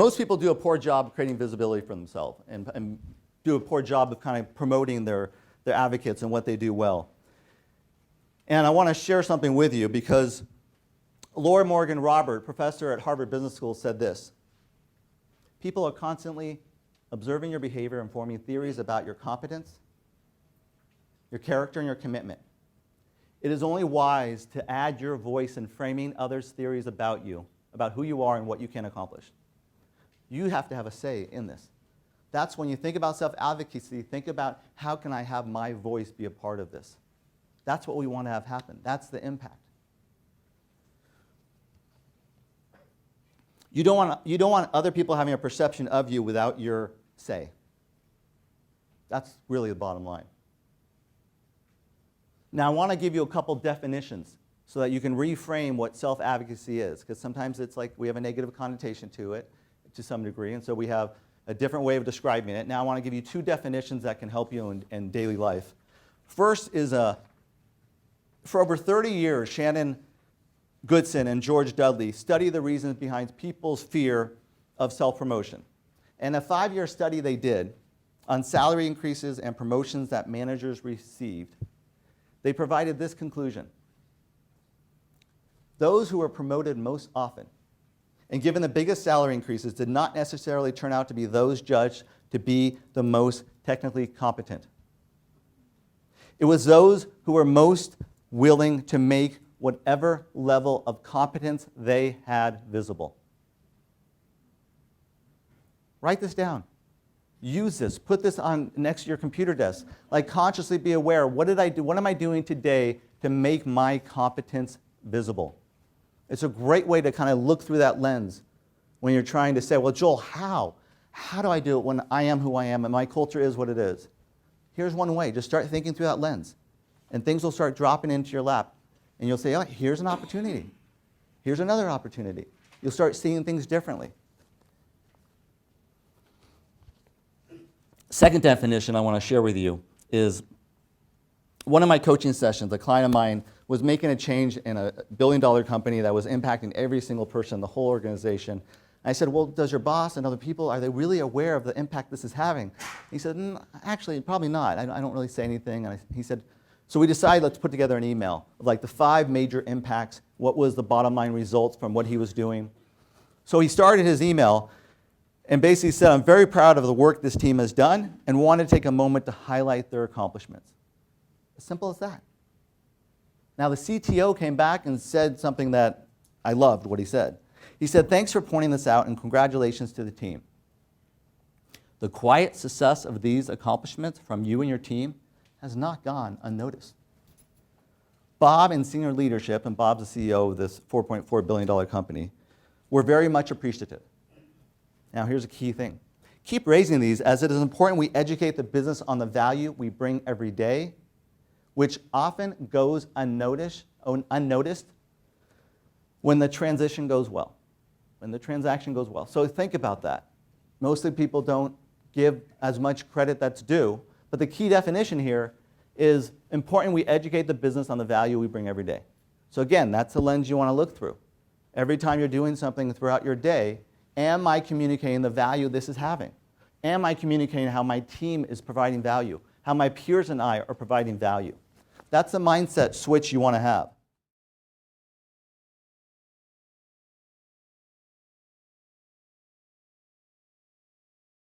most people do a poor job of creating visibility for themselves and do a poor job of kind of promoting their advocates and what they do well. And I want to share something with you because Laura Morgan Robert, professor at Harvard Business School, said this: people are constantly observing your behavior and forming theories about your competence, your character, and your commitment. It is only wise to add your voice in framing others' theories about you, about who you are and what you can accomplish. You have to have a say in this. That's when you think about self-advocacy, think about how can I have my voice be a part of this. That's what we want to have happen. That's the impact. You don't want other people having a perception of you without your say. That's really the bottom line. Now, I want to give you a couple definitions so that you can reframe what self-advocacy is, because sometimes it's like we have a negative connotation to it to some degree, and so we have a different way of describing it. Now, I want to give you two definitions that can help you in daily life. First is, for over 30 years, Shannon Goodson and George Dudley study the reasons behind people's fear of self-promotion. And a 5-year study they did on salary increases and promotions that managers received, they provided this conclusion: those who were promoted most often and given the biggest salary increases did not necessarily turn out to be those judged to be the most technically competent. It was those who were most willing to make whatever level of competence they had visible. Write this down. Use this. Put this on next to your computer desk. Like, consciously be aware, what did I do? What am I doing today to make my competence visible? It's a great way to kind of look through that lens when you're trying to say, well, Joel, how? How do I do it when I am who I am and my culture is what it is? Here's one way. Just start thinking through that lens. And things will start dropping into your lap. And you'll say, oh, here's an opportunity. Here's another opportunity. You'll start seeing things differently. Second definition I want to share with you is one of my coaching sessions, a client of mine was making a change in a billion-dollar company that was impacting every single person in the whole organization. I said, well, does your boss and other people, are they really aware of the impact this is having? He said, actually, probably not. I don't really say anything. And he said, so we decided, let's put together an email of like the 5 major impacts, what was the bottom line results from what he was doing. So he started his email and basically said, I'm very proud of the work this team has done and want to take a moment to highlight their accomplishments. As simple as that. Now, the CTO came back and said something that I loved what he said. He said, thanks for pointing this out and congratulations to the team. The quiet success of these accomplishments from you and your team has not gone unnoticed. Bob and senior leadership, and Bob's the CEO of this $4.4 billion company, were very much appreciative. Now, here's a key thing. Keep raising these, as it is important we educate the business on the value we bring every day, which often goes unnoticed when the transition goes well, when the transaction goes well. So think about that. Mostly people don't give as much credit that's due, but the key definition here is important we educate the business on the value we bring every day. So again, that's the lens you want to look through. Every time you're doing something throughout your day, am I communicating the value this is having? Am I communicating how my team is providing value? How my peers and I are providing value? That's the mindset switch you want to have.